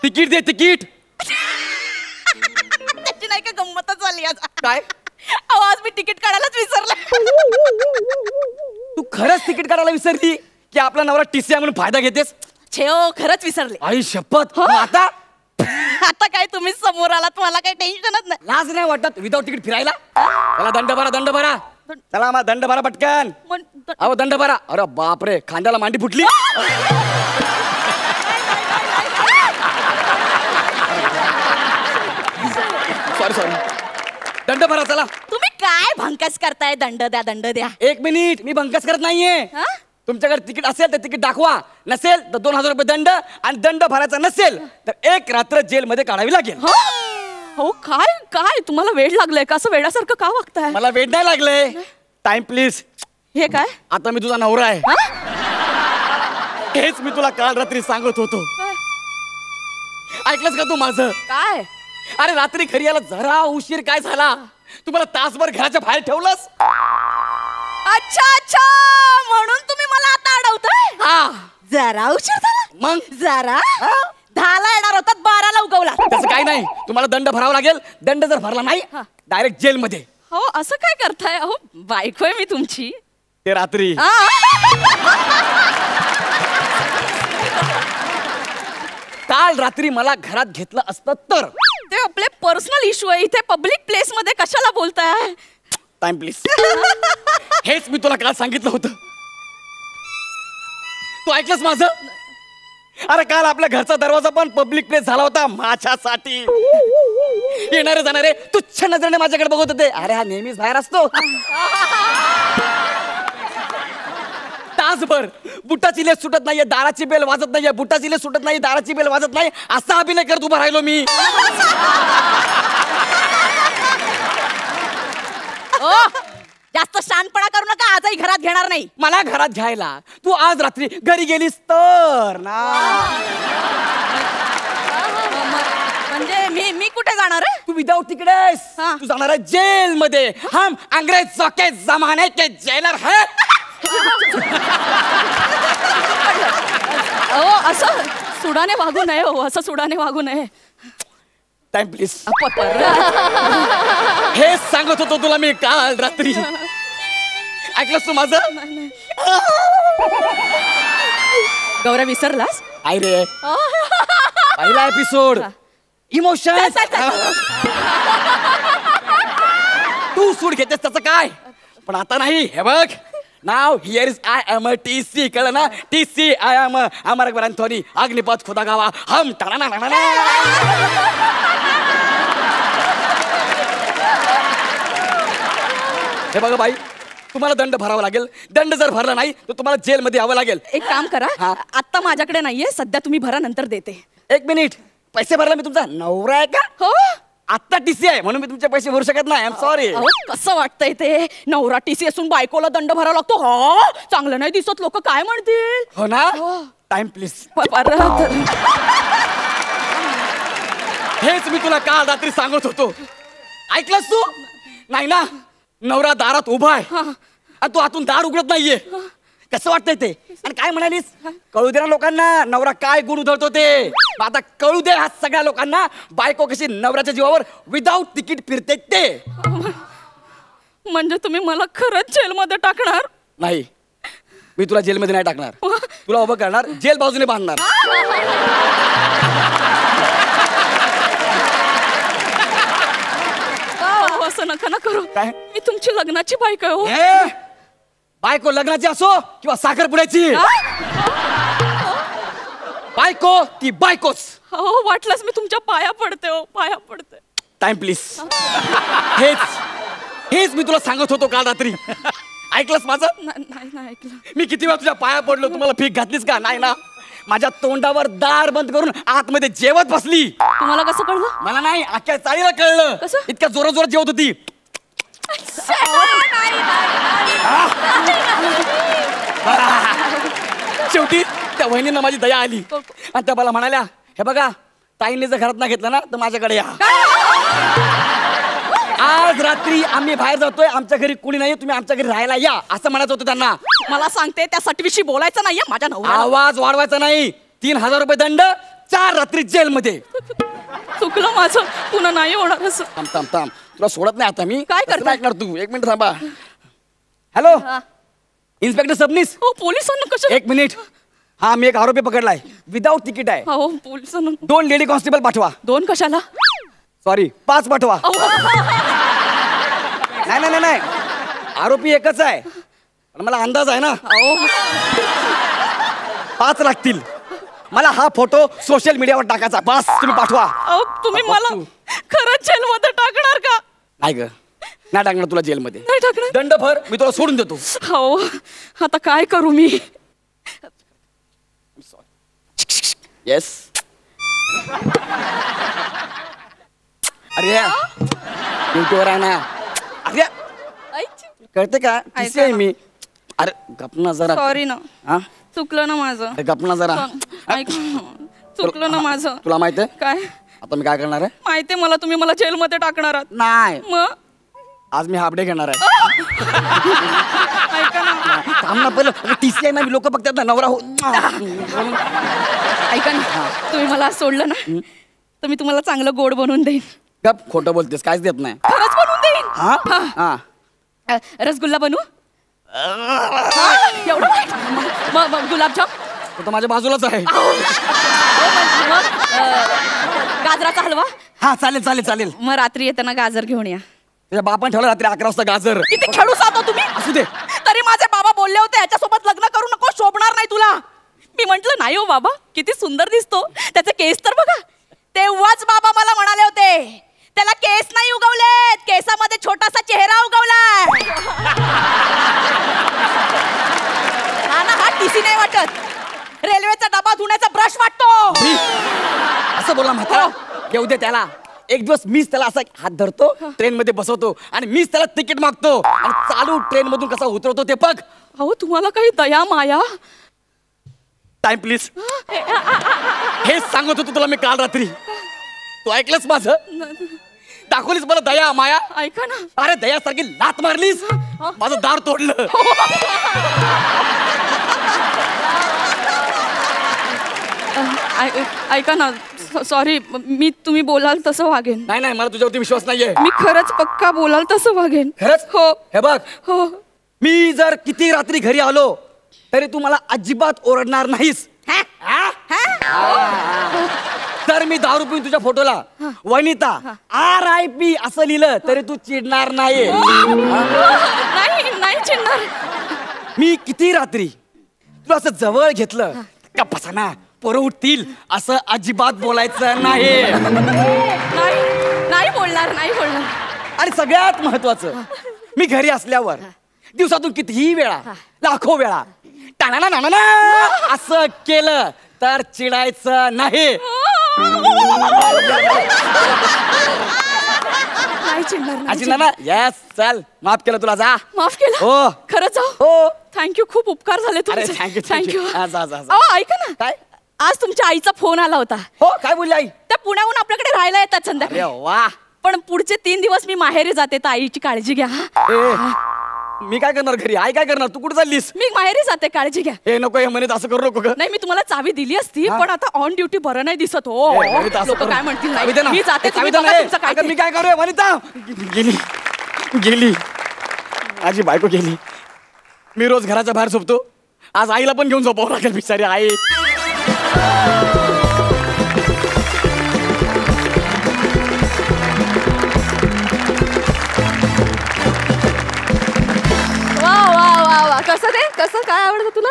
तिकीट दे, तिकीट. त्याची नाही का गंमतच झाली आज. काय? आज मी तिकीट काढायलाच विसरले. तू खरंच तिकीट काढायला विसरली की आपला नवरा टीसी आहे म्हणून फायदा घेतेस? छेओ, खरंच विसरले. आई शपथ. आता आता काय तुम्ही समोर आलात, मला काही टेन्शनच नाही. लाज नाही वाटत विदाउट तिकीट फिरायला? चला दंड भरा, दंड भरा. चला मग दंड भरा पटकन. अहो दंड भरा. अरे बापरे, खांद्याला मांडी फुटली. सॉरी. दंड भरा चला. तुम्ही काय भंकस करताय? दंड द्या, दंड द्या. 1 मिनिट, मी भंकस करत नाहीये. तुमच्याकडे तिकीट असेल तर तिकीट दाखवा, नसेल तर 2000 रुपये दंड. आणि दंड भरायचा नसेल तर 1 रात्र जेलमध्ये काढावी लागेल. हो काय काय तुम्हाला वेळ लागलाय का? असं वेळासारखं का वागताय? मला वेळ नाही लागले. Time please. हे काय? आता मी तुझा नवरा आहे. हेच मी तुला काल रात्री सांगत होतो. ऐकलंस का तू माझं? काय? अरे रात्री घरी यायला जरा उशीर काय झाला, तुम्हाला तासभर घराच्या बाहेर ठेवलंस. अच्छा अच्छा, म्हणून तुम्ही मला आता अडवताय? हा, जरा उशीर झाला. मग जरा 10ला येणार होतात, 12ला उगवला. तसं काही नाही, तुम्हाला दंड भरावा लागेल. दंड जर भरला नाही डायरेक्ट जेलमध्ये. हो, असं काय करताय? अहो बायको आहे मी तुमची. ते रात्री काल रात्री मला घरात घेतलं असतं तर. ते आपले पर्सनल इश्यू आहे, इथे पब्लिक प्लेस मध्ये कशाला बोलताय? Time please. हेच मी तुला काल सांगितलं होतं. तू ऐकलंस माझं? अरे काल आपल्या घरचा दरवाजा पण पब्लिक प्लेस झाला होता माझ्यासाठी. येणारे जाणारे तुच्छ नजरेने माझ्याकडे बघत होते. अरे हा नेहमीच बाहेर असतो. तासभर बुटाची लेस सुटत नाहीये, दाराची बेल वाजत नाहीये, बुटाची लेस सुटत नाही, दाराची बेल वाजत नाही, असा अभिनय करत उभा राहिलो मी. जास्त शानपणा करू नका, आजही घरात घेणार नाही. मला घरात घ्यायला तू आज रात्री घरी गेलीस तर ना. म्हणजे मी कुठे जाणार आहे? तू विदाउट तिकडेस. हा. तू जाणार आहे जेल मध्ये. हम अंग्रेजों के जमाने के जेलर है. असं सुडाने वागू नये हो, असं सुडाने वागू नये. Time please. हे सांगत होतो तुला मी काल रात्री. ऐकलंस तू माझं? गौरव विसरलास? आई रे पहिला एपिसोड इमोशन. तू सूड घेतेस त्याचं काय, पण आता नाही. हे बघ नाव here is I am a TC. कळलं ना? TC I am Amar Akbar Anthony Agneepath Khuda Gawah हम. हे बघा बाई, तुम्हाला दंड भरावा लागेल. दंड जर भरला नाही तर तुम्हाला जेलमध्ये यावं लागेल. एक काम करा, हा. आता माझ्याकडे नाहीये, सध्या तुम्ही भरा, नंतर देते. एक मिनिट, पैसे भरला मी तुमचा नवरा आहे का? हो. आत्ता TC आहे म्हणून मी तुमचे पैसे भरू शकत नाही. I am sorry. अहो, कसं वाटतंय ते? नवरा TC असून बायकोला दंड भरावा लागतो. हो, चांगलं नाही दिसत, लोक काय म्हणतील? हो ना? Time please. हेच मी तुला काल रात्री सांगत होतो. ऐकलंस तू? नाही ना? नवरा दारात उभा आहे आणि तू आतून दार उघडत नाहीये. कसं वाटतंय ते? आणि काय म्हणालीस? कळू दे ना लोकांना नवरा काय गुण उधळतो ते. आता कळू दे ह्या सगळ्या लोकांना बायको कशी नवऱ्याच्या जीवावर विदाऊट तिकीट फिरते ते. म्हणजे तुम्ही मला खरंच जेलमध्ये टाकणार? नाही, मी तुला जेलमध्ये नाही टाकणार. तुला उभं करणार, जेल बाजूने बांधणार. असं नका ना करू. काय? मी तुमची लग्नाची बायको आहे हो. ए, बायको लग्नाची असो किंवा साखरपुड्याची, बायको ती बायकोच. हो, वाटलंच मी तुमच्या पाया पडते हो, पाया पडते. Time please. हेच मी तुला सांगत होतो काल रात्री. ऐकलंस माझं? नाही ऐकलं. मी किती वेळा तुझ्या पाया पडलो, तुम्हाला फीक घातलीस का? नाही ना? माझ्या तोंडावर दार बंद करून आतमध्ये जेवत बसली. तुम्हाला कसं कळलं? मला नाही, अख्ख्या चाळीला कळलं. कसं? इतक्या जोरात जोरात जेवत होती. शेवटी त्या वहिनींना माझी दया आली आणि त्या मला म्हणाल्या, हे बघा ताईंनी जर घरात ना घेतलं ना तर माझ्याकडे या. आज रात्री आम्ही बाहेर जातोय, आमच्या घरी कुणी नाही, तुम्ही आमच्या घरी राहायला या, असं म्हणायचं होतं त्यांना. मला सांगते त्या सटवीशी बोलायचं नाहीये माझ्या नवऱ्याला. आवाज वाढवायचा नाही. 3000 रुपये दंड, 4 रात्री जेलमध्ये. चुकलं माझं, पुन्हा नाही होणार असं. थांब थांब थांब, तुला सोडत नाही आता मी. काय करता? ऐकणार तू? एक मिनिट थांबा. Hello inspector Sabnis. हो, पोलिसांना कसं? एक मिनिट. हा, मी एक आरोपी पकडलाय, विदाऊट तिकीट आहे. हो, पोलिसांना 2 लेडी कॉन्स्टेबल पाठवा. 2 कशाला? सॉरी 5 पाठवा. नाही नाही नाही, आरोपी एकच आहे पण मला अंदाज आहे ना. 5 लागतील. मला हा फोटो सोशल मीडियावर टाकायचा. बस तुम्ही पाठवा. तुम्ही मला खरंच जेलमध्ये टाकणार का? नाही ग, नाही टाकणार तुला जेलमध्ये. नाही टाकणार. दंड भर, मी तुला सोडून देतो. हो, आता काय करू मी? येस. अरे ड्युटीवर आहे ना. अरे कळते का? किती आहे मी? अरे गपना जरा. सॉरी ना, हा, चुकलं ना माझं. अरे गपना जरा. ऐक, चुकलं ना माझं. तुला माहित आहे काय? आता मी काय करणार आहे? माहितीये मला, तुम्ही मला जेलमध्ये टाकणार आहात. नाही, मग आज मी हाफ डे घेणार आहे. ऐका ना, थांब ना पहिलं. TC आहे ना, लोक बघतात ना नवरा हो. ऐका ना, तुम्ही मला आज सोडलं ना तर मी तुम्हाला चांगलं गोड बनवून देईन. गप, खोटं बोलतेस, काहीच देत नाही. खरंच बनवून देईन. हा हा, रसगुल्ला बनवू? एवढं वाईट? मग गुलाबजाम? तो तर माझ्या बाजूलाच आहे. मग गाजराचा हलवा? हा चालेल चालेल चालेल. मग रात्री येताना गाजर घेऊन या. तुझ्या बापान ठेवलं रात्री 11 वाजता गाजर. किती खेळू साधो तुम्ही. असू दे. तरी माझे बाबा बोलले होते याच्यासोबत लग्न करू नको, शोभणार नाही तुला. मी म्हंटल नाही हो बाबा, किती सुंदर दिसतो, त्याचे केस तर बघा. तेव्हाच बाबा मला म्हणाले होते त्याला येऊ दे त्याला. एक दिवस मीच त्याला असा हात धरतो, ट्रेन मध्ये बसवतो आणि मीच त्याला तिकीट मागतो आणि चालू ट्रेन मधून कसा उतरवतो ते बघ. अहो तुम्हाला काही दया माया. Time please. हेच सांगत होतो तुला मी काल रात्री. तू ऐकलंस माझं? दाखवलीस मला दया माया. ऐका ना. अरे दयासारखी लात मारलीस, माझं दार तोडलं. ऐका ना, सॉरी, मी तुम्ही बोलाल तसं वागेन. नाही नाही, मला तुझ्यावरती विश्वास नाहीये. मी खरंच पक्का बोलाल तसं वागेन. खरंच? हो. हे बघ, हो. मी जर किती रात्री घरी आलो तरी तू मला अजिबात ओरडणार नाहीस. तर मी दारू पिऊन तुझ्या फोटोला वनिता RIP असं लिहिलं तरी तू चिडणार नाही. नाही नाही चिडणार. मी किती रात्री तुला असं जवळ घेतलं का बसाना पोरं उठतील असं अजिबात बोलायचं नाही. नाही बोलणार, नाही बोलणार. आणि सगळ्यात महत्वाचं, मी घरी असल्यावर दिवसातून कितीही वेळा, लाखो वेळा टाणा नाना असं केलं तर चिडायचं नाही. नाही चिडणार. अजी नाना, यस, चल माफ केलं तुला, जा. माफ केलं? हो. खरंच? हो. थँक्यू, खूप उपकार झाले अरे तुमचे. Thank you thank you. थँक्यू. ऐका ना, काय? आज तुमच्या आईचा फोन आला होता. हो, काय बोलली आई? त्या पुण्याहून आपल्याकडे राहायला येतात अरे संध्याकाळी. वा. पण पुढचे 3 दिवस मी माहेरी जाते, तर आईची काळजी घ्या. मी काय करणार घरी? आई काय करणार? तू कुठे चाललीस? मी माहेरी जाते, काळजी घ्या. हे नको, हे म्हणत असं करू नको ग. नाही, मी तुम्हाला चावी दिली असती, पण आता ऑन ड्युटी बरं नाही दिसत. हो, लोक काय म्हणतील. नाही, मी जाते, तुम्ही बघा तुमचं काय ते. मी काय करू? वनिता गेली, माझी बायको गेली. मी रोज घराच्या बाहेर झोपतो, आज आईला पण घेऊन झोपावं लागेल, बिचारी आई. कसं काय आवडतं तुला?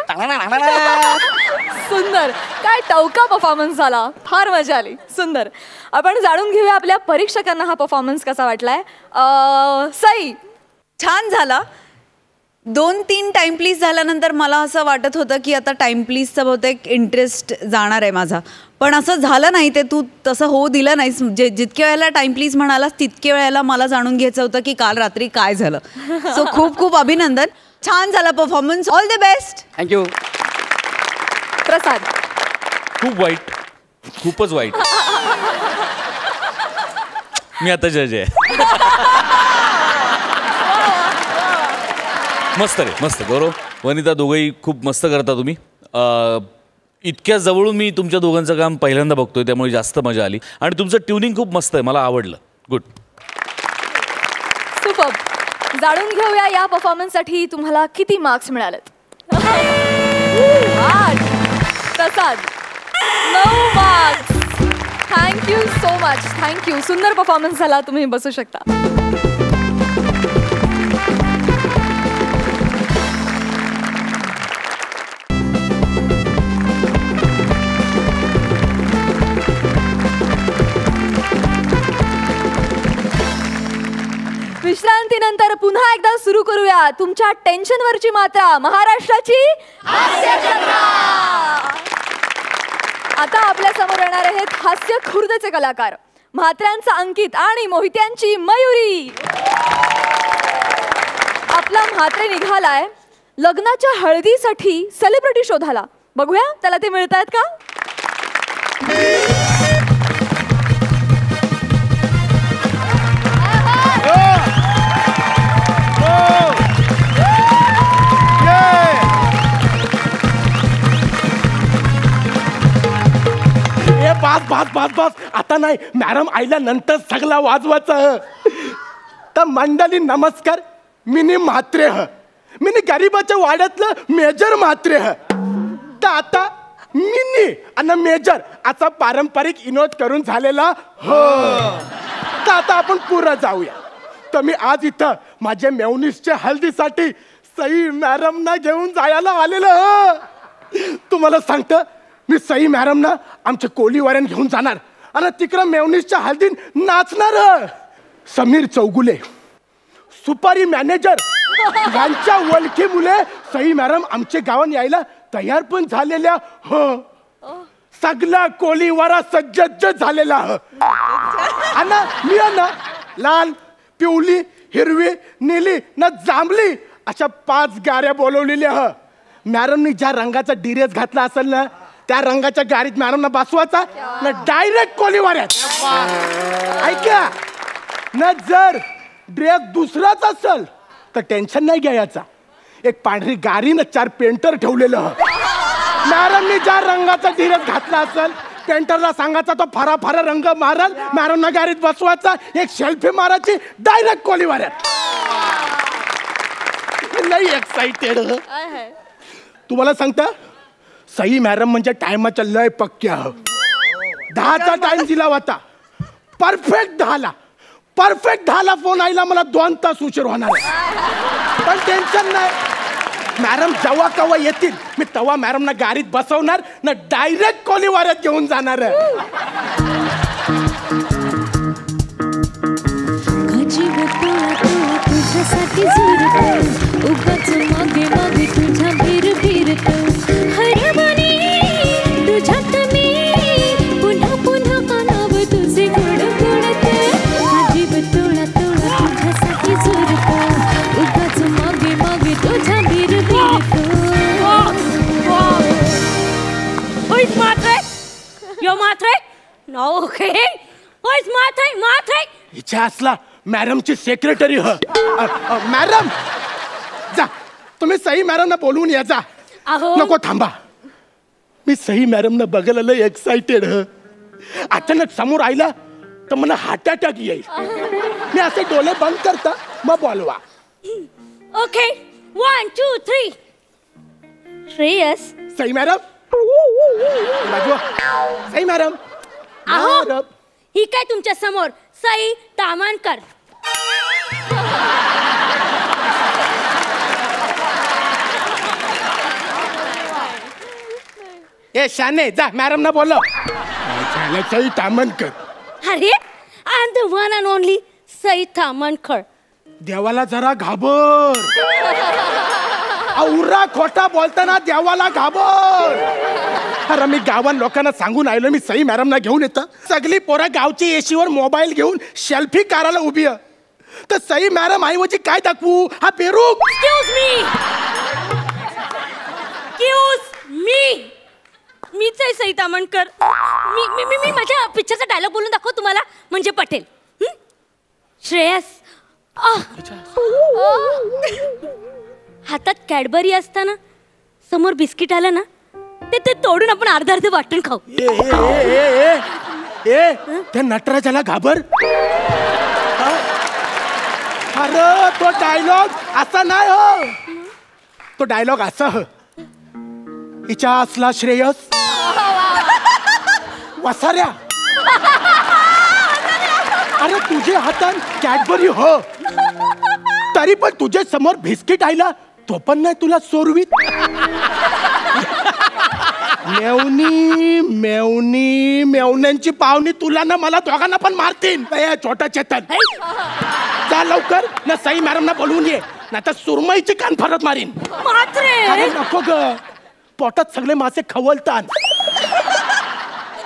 सुंदर, काय टवका परफॉर्मन्स झाला, फार मजा आली. सुंदर. आपण जाणून घेऊया आपल्या परीक्षकांना हा परफॉर्मन्स कसा वाटलाय. सई, छान झाला. 2-3 टाइम प्लीज झाल्यानंतर मला असं वाटत होतं की आता टाइम प्लीजचा बहुतेक इंटरेस्ट जाणार आहे माझा, पण असं झालं नाही. ते तू तसं होऊ दिलं नाहीस. जितक्या वेळेला टाइम प्लीज म्हणालास तितक्या वेळेला मला जाणून घ्यायचं होतं की काल रात्री काय झालं. सो खूप खूप अभिनंदन. छान झाला performance. All the best. Thank you. Prasad, खूप वाईट, खूपच वाईट. मी आता जज आहे. मस्त रे, मस्त. गौरव, वनिता, दोघंही खूप मस्त करता तुम्ही. इतक्या जवळून मी तुमच्या दोघांचं काम पहिल्यांदा बघतोय, त्यामुळे जास्त मजा आली. आणि तुमचं ट्युनिंग खूप मस्त आहे, मला आवडलं. गुड. सुपर. जाणून घेऊया या परफॉर्मन्ससाठी तुम्हाला किती मार्क्स मिळालेत. 8. प्रसाद, 9 marks. Thank you so much. Thank you. सुंदर परफॉर्मन्स झाला. तुम्ही बसू शकता. विश्रांतीनंतर पुन्हा एकदा सुरू करूया तुमच्या टेन्शनवरची मात्रा, महाराष्ट्राची हास्यजत्रा. आता आपल्या समोर येणार आहेत हास्य खुर्दचे कलाकार, म्हात्र्यांचा अंकित आणि मोहित्यांची मयुरी. आपला म्हात्रे निघालाय लग्नाच्या हळदीसाठी सेलिब्रिटी शोधाला. बघूया त्याला ते मिळतायत का. बास आता नाही मॅडम, आईला नंतर सगळा वाजवायचं. तर मंडळी नमस्कार. मिनी म्हात्रे ह, मिनी गरीबाच्या वाड्यातलं मेजर म्हात्रे ह. तर आता मिनी आणि मेजर असा पारंपरिक विनोद करून झालेला हो. तर आता आपण पुढे जाऊया. तर मी आज इथं माझ्या मेवणीसच्या हल्दीसाठी सई मॅडमना घेऊन जायला आलेलं हो. तुम्हाला सांगतं, मी सई मॅडमना आमच्या कोलीवाऱ्यान घेऊन जाणार आणि तिकडं मेवणीसच्या हल्दीन नाचणार. समीर चौगुले, सुपारी मॅनेजर यांच्या ओळखीमुळे सई मॅडम आमच्या गावात यायला तयार पण झालेल्या हो. सगळा कोलीवारा सज्ज झालेला आणि मी ना लाल पिवली हिरवी नीली ना जांभली अशा 5 गाड्या बोलवलेल्या मॅडमनी ज्या रंगाचा ड्रेस घातला असेल ना त्या रंगाच्या गाडीत मॅडमना बसवायचा ना डायरेक्ट कोलीवाऱ्यात. ऐका ना, जर ड्रेस दुसराच असेल तर टेन्शन नाही घ्यायचा. एक पांढरी गाडी ना 4 पेंटर ठेवलेलं. मॅडमनी ज्या रंगाचा ड्रेस घातला असेल पेंटरला सांगायचा तो फरा रंग मारल, मॅडमना गाडीत बसवायचा, एक सेल्फी मारायची, डायरेक्ट कोलीवाऱ्यात. नाही एक्साइटेड. तुम्हाला सांगता सई मॅडम म्हणजे टायमाच्या लय पक्क्या. 10चा टाइम दिला होता, परफेक्ट 10ला फोन आईला मला 2 तास उशीर होणार आहे. पण टेन्शन नाही, मॅडम जेव्हा केव्हा येतील मी तेव्हा मॅडमना गाडीत बसवणार ना डायरेक्ट कोलीवाऱ्यात घेऊन जाणार आहे. हिच्या असला मॅडमची सेक्रेटरी मॅडम जा तुम्ही सई मॅडमना बोलवून या जा. नको थांबा, मी सई मॅडमना बघायला लय एक्साइटेड. अचानक समोर आईला तर मला हार्ट अटॅक येईल. मी असे डोळे बंद करता मग बोलवा. Okay 1 2 3. Shreyas. Sai madam. Sai madam. ही काय तुमच्या समोर सई तामाणकर. ए शाने जा मॅडम ना बोलव. सई तामणकर. अरे I am the one and only Sai Tamhankar. देवाला जरा घाबर. औरा खोटा बोलताना देवाला घाबर. अरे मी गावात लोकांना सांगून आलो मी सई मॅडमना घेऊन येतं. सगळी पोरा गावची एशीवर मोबाईल घेऊन सेल्फी काढायला उभी आहे. तर सई मॅडम ऐवजी काय दाखवू हा पेरूक. मीच आहे सई तामणकर. मी माझ्या पिक्चरचा डायलॉग बोलून दाखव तुम्हाला म्हणजे पटेल. श्रेयस हातात कॅडबरी असताना समोर बिस्किट आलं ना ते तोडून आपण अर्ध वाटून खाऊ. त्या नटराजाला घाबर. अरे तो डायलॉग असा नाही हो. तो डायलॉग असा हिच्या असला श्रेयस वसाऱ्या. अरे तुझे हातात कॅडबरी हो तरी पण तुझे समोर बिस्किट आयला तो पण नाही तुला सोरवीत. मेवण्यांची पाहुणी तुला ना मला दोघांना पण मारतील. छोटा चेतन जा लवकर ना सई मॅडम ना बोलवून ये ना तर सुरमईची कान फरत मारीन. अरे नको ग पोटात सगळे मासे खवलतात.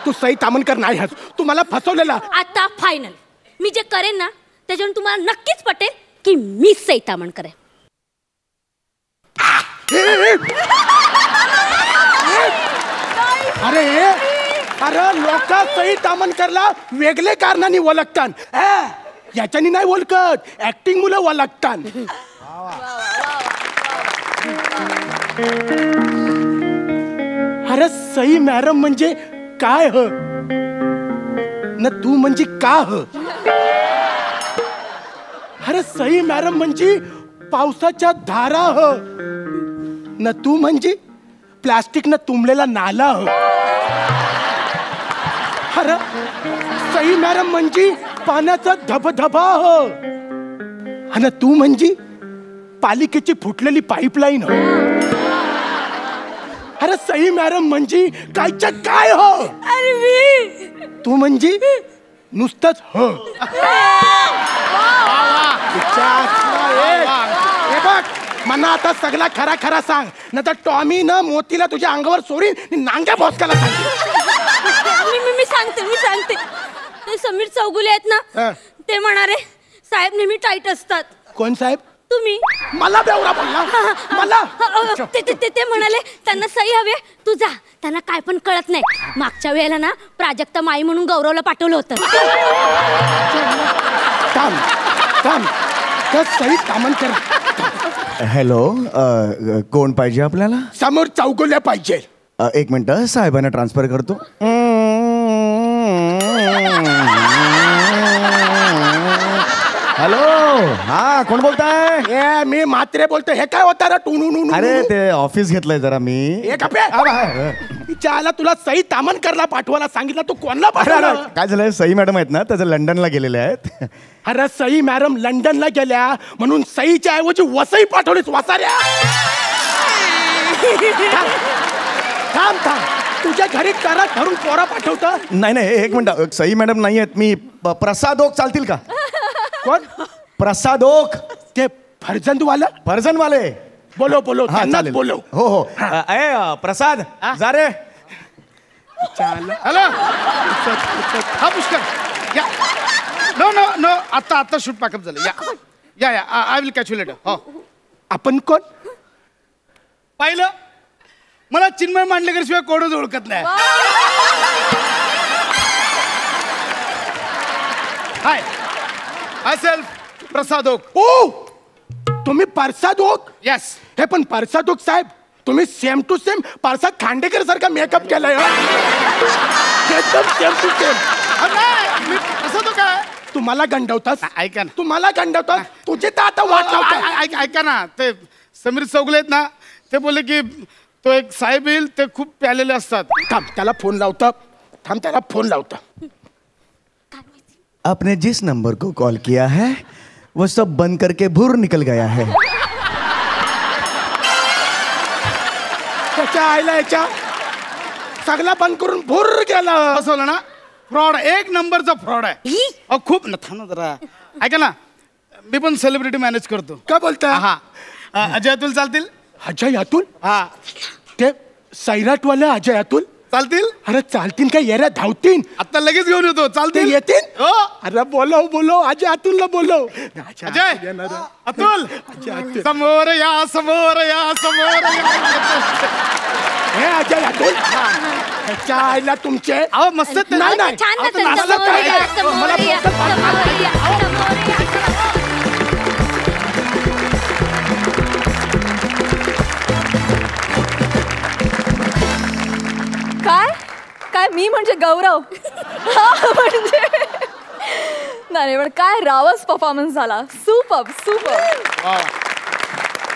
तू सई तामणकर नाही हस तू मला फसवलेला. आता फायनल मी जे करेन ना त्याच्यावर तुम्हाला नक्कीच पटेल की मी सई तामणकर आहे. अरे लोक सई तामणकरला वेगळे कारणाने ओळखतात. याच्यानी नाही ओळखत ऍक्टिंग मुलं ओळखतात. अरे सई मॅडम म्हणजे काय ह न तू म्हणजे का ह. अरे सई मॅडम म्हणजे पावसाच्या धारा ह न तू म्हणजे प्लास्टिक न तुंबलेला नाला ह. अरे सई मॅडम म्हणजे पाण्याचा धबधबा ह आणि तू म्हणजे पालिकेची फुटलेली पाईपलाईन ह. अरे सई मॅडम म्हणजे कायच्या काय हो. अरे तू म्हणजे नुसतंच हो. बघ मना आता सगळा खरा खरा सांग न तर टॉमी न मोतीला तुझ्या अंगावर सोडीन नांग्या भोसकाला सांग. सांगते ते समीर चौगुले आहेत हा. ना ते म्हणाले साहेब नेहमी टाईट असतात. कोण साहेब? तुम्ही मला बेवडा बोलला मला. ते म्हणाले त्यांना सही हवी आहे. तू जा, त्यांना काय पण कळत नाही. मागच्या वेळेला ना प्राजक्ता माई म्हणून गौरवला पाठवलं होतं. थांब सही तामनकर. हॅलो, कोण पाहिजे आपल्याला? समोर चौगुल्या पाहिजे. एक मिनिट, साहेबांना ट्रान्सफर करतो. हॅलो, हा कोण बोलताय? ए मी म्हात्रे बोलतो. हे काय होता रे टुनू? अरे ते ऑफिस घेतलंय जरा मी. विचारला तुला सई तामनकरला पाठवायला सांगितलं, तू कोणाला पाठवलं? काय झालंय, सई मॅडम आहेत ना, त्याचं लंडनला गेलेले आहेत. अरे सई मॅडम लंडनला गेल्या म्हणून सईच्या ऐवजी वसई पाठवलीस. वसाऱ्या थांब तुझ्या घरी करत धरून पोरा पाठवतं. नाही एक मिनिट, सई मॅडम नाही आहेत. मी प्रसाद ओक चालतील का? कोण? प्रसाद ओक, ते फर्जंदवाले. बोलो हा चालेल. बोलो. हो प्रसाद जा रे. हॅलो हा पुष्कर या. नो आता शूट पॅकअप झालं. या I will catch you later. हो आपण कोण? पाहिलं, मला चिन्मय मांडलेकर शिवाय कोणच ओळखत नाही. हाय सेल्फ प्रसाद ओक. ओ तुम्ही प्रसाद ओक? येस. हे पण प्रसाद ओक साहेब, तुम्ही same to same Prasad Khandekar सारखा मेकअप केलाय. एकदम सेम टू सेम. मी प्रसाद ओक आहे. तुम्हाला गंडवतास? ऐका ना, तुम्हाला गंडवतास तुझे तर आता वाट लावतात. ऐका ना, ते समीर चौगुले आहेत ना, ते बोलले की तो एक साहेब येईल, ते खूप प्यालेले असतात. त्याला फोन लावता. आपने जिस नंबर को कॉल किया है वो सब बंद करके भूर निकल गया है. त्याच्या आईला याच्या सगळा बंद करून भूर गेला. फसवलं ना. फ्रॉड, एक नंबरचा फ्रॉड आहे. खूप ना जरा. ऐका ना, मी पण सेलिब्रिटी मॅनेज करतो. काय बोलता? हा अजय अतुल चालतील? अजय अतुल? हा ते सैराटवाले अजय अतुल चालतील? अरे चालतील काय येऱ्या, धावतील. आता लगेच घेऊन येतो. ते चालतील? येतील? हो. अरे बोलव अजय अतुलला बोलव. अजय अतुल समोर या. हे अजय अतुल त्याच्या आईला तुमचे. अहो मस्त. नाही छान आता ना, नाचलं समोर काय? या, समोर मला या, बोलतात, समोर या, समोर या. काय मी म्हणजे गौरव. म्हणजे नाही पण काय रावस परफॉर्मन्स झाला. सुपर.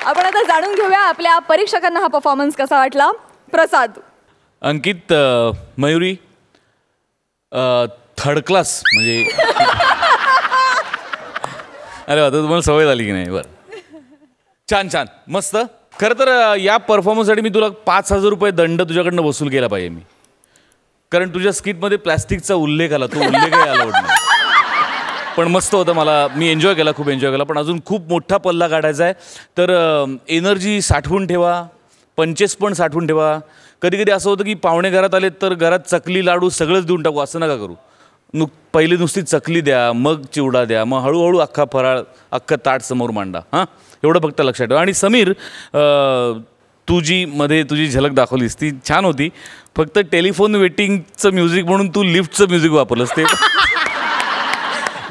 आपण आता जाणून घेऊया आपल्या परीक्षकांना हा परफॉर्मन्स कसा वाटला. प्रसाद. अंकित, मयुरी, थर्ड क्लास म्हणजे अरे आता तुम्हाला सवय झाली की नाही. बरं, छान मस्त. खरं तर या परफॉर्मन्ससाठी मी तुला 5,000 रुपये दंड तुझ्याकडनं वसूल केला पाहिजे मी. कारण तुझ्या स्किटमध्ये प्लॅस्टिकचा उल्लेख आला, तो उल्लेखही अलाउड नाही. पण मस्त होतं, मी एन्जॉय केला, खूप एन्जॉय केला. पण अजून खूप मोठा पल्ला काढायचा आहे. तर एनर्जी साठवून ठेवा, पंचेस पण साठवून ठेवा. कधी कधी असं होतं की पाहुणे घरात आलेत तर घरात चकली लाडू सगळंच देऊन टाकू, असं नका करू. पहिली नुसती चकली द्या, मग चिवडा द्या, मग हळूहळू अख्खा फराळ, अख्खं ताट समोर मांडा. हां, एवढं फक्त लक्षात ठेवा. आणि समीर, तुझी झलक दाखवलीस ती छान होती. फक्त टेलिफोन वेटिंगचं म्युझिक म्हणून तू लिफ्टचं म्युझिक वापरलंस. ते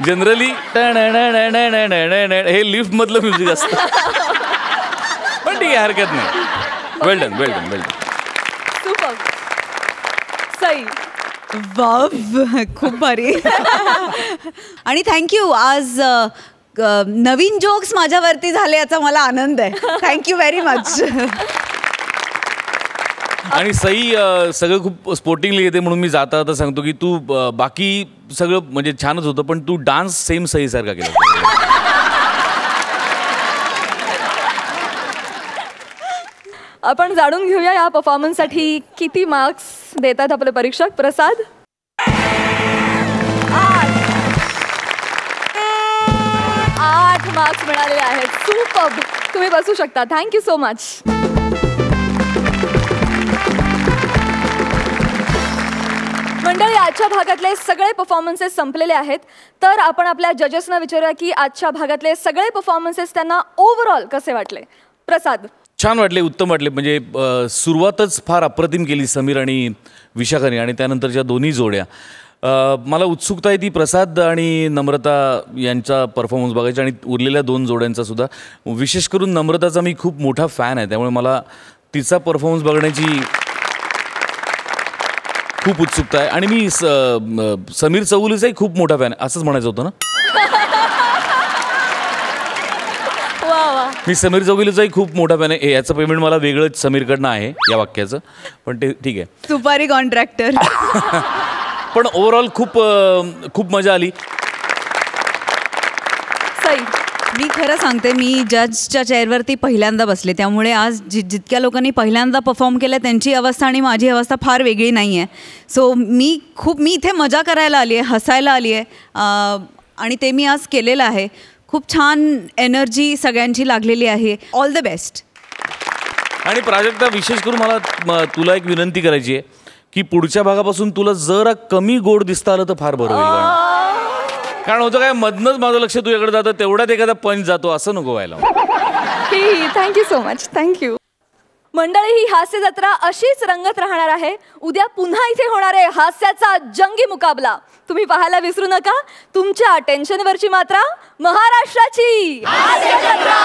जनरली हे लिफ्टमधलं म्युझिक असतं. पण ठीक आहे, हरकत नाही. वेल डन. सुपर. सई. वाव, खूप भारी. आणि थँक्यू. आज नवीन जोक्स माझ्यावरती झाले याचा मला आनंद आहे. Thank you very much. आणि सई सगळं खूप स्पोर्टिंगली येते म्हणून मी जाता सांगतो की तू बाकी सगळं म्हणजे छानच होतं, पण तू डान्स सेम सईसारखा केला. आपण जाणून घेऊया या परफॉर्मन्ससाठी किती मार्क्स देतात आपले परीक्षक. प्रसाद. 8 मार्क्स मिळालेले आहेत. सुपर. तुम्ही बसू शकता. Thank you so much. मंडळी, आजच्या भागातले सगळे परफॉर्मन्सेस संपलेले आहेत. तर आपण आपल्या जजेसना विचारूया की आजच्या भागातले सगळे परफॉर्मन्सेस त्यांना ओव्हरऑल कसे वाटले. प्रसाद. छान वाटले, उत्तम वाटले. म्हणजे सुरुवातच फार अप्रतिम केली समीर आणि विशाखाने, आणि त्यानंतरच्या दोन्ही जोड्या. मला उत्सुकता आहे ती प्रसाद आणि नम्रता यांचा परफॉर्मन्स बघायची, आणि उरलेल्या 2 जोड्यांचा सुद्धा. विशेष करून नम्रताचा मी खूप मोठा फॅन आहे, त्यामुळे मला तिचा परफॉर्मन्स बघण्याची खूप उत्सुकता आहे. आणि मी समीर चौगुलेचाही खूप मोठा फॅन आहे, असंच म्हणायचं होतं ना. मी समीर चौगुलेचाही खूप मोठा फॅन आहे. याचं पेमेंट मला वेगळंच समीरकडनं आहे या वाक्याचं, पण ते ठीक आहे. सुपारी कॉन्ट्रॅक्टर. पण ओव्हरऑल खूप मजा आली. सई. मी खरं सांगते, मी जजच्या चेअरवरती पहिल्यांदा बसले, त्यामुळे आज जितक्या लोकांनी पहिल्यांदा परफॉर्म केलं त्यांची अवस्था आणि माझी अवस्था फार वेगळी नाही आहे. सो मी इथे मजा करायला आली आहे, हसायला आली आहे, आणि ते मी आज केलेलं आहे. खूप छान एनर्जी सगळ्यांची लागलेली आहे. All the best. आणि प्राजक्ता, विशेष करून मला तुला एक विनंती करायची आहे की पुढच्या भागापासून तुला जरा कमी गोड दिसता आलं तर फार बरं होईल. कारण होतं काय, मधनच माझं लक्ष तुझ्याकडे जातं, तेवढ्यात एखादा पंच जातो, असं नको व्हायला. Thank you so much. थँक्यू. मंडळी, ही हास्य जत्रा अशीच रंगत राहणार आहे. उद्या पुन्हा इथे होणार आहे हास्याचा जंगी मुकाबला. तुम्ही पाहायला विसरू नका. तुमच्या टेन्शनवरची मात्रा महाराष्ट्राची हास्य जत्रा.